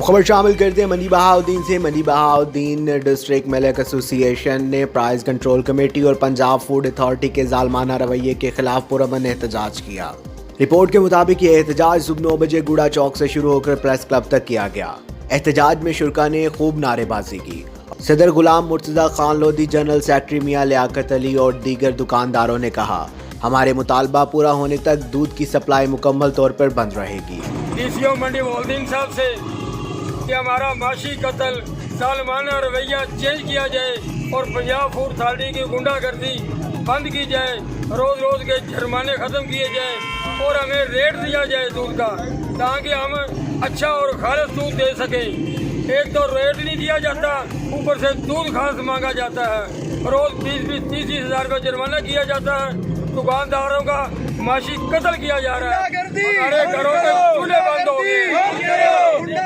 खबर शामिल करते हैं मनी बहाउद्दीन से। Money Bahauddin district milk association ने प्राइस कंट्रोल कमेटी और पंजाब फूड अथॉरिटी के जालमाना रवैये के खिलाफ पुरअमन एहतजाज किया। रिपोर्ट के मुताबिक ये एहतजाज सुबह 9 बजे गुड़ा चौक से शुरू होकर प्रेस क्लब तक किया गया। एहतजाज में शुरका ने खूब नारेबाजी की। सदर गुलाम मुर्तज़ा खान लोधी, जनरल सेक्रेटरी मियां लियाकत अली और दीगर दुकानदारों ने कहा, हमारे मुतालबा पूरा होने तक दूध की सप्लाई मुकम्मल तौर पर बंद रहेगी। डीसीओ मंडी बहाउद्दीन साहब से कि हमारा माशी कत्ल सालमाना रवैया चेंज किया जाए और पंजाब फूड अथॉरिटी की गुंडागर्दी बंद की जाए, रोज रोज के जुर्माने खत्म किए जाए और हमें रेट दिया जाए दूध का, ताकि हम अच्छा और खालिस दूध दे सकें। एक तो रेट नहीं दिया जाता, ऊपर से दूध खास मांगा जाता है, रोज 20-30 हज़ार का जुर्माना किया जाता है, दुकानदारों का माशी कत्ल किया जा रहा है, हमारे घरों के चूल्हे बंद हो गए।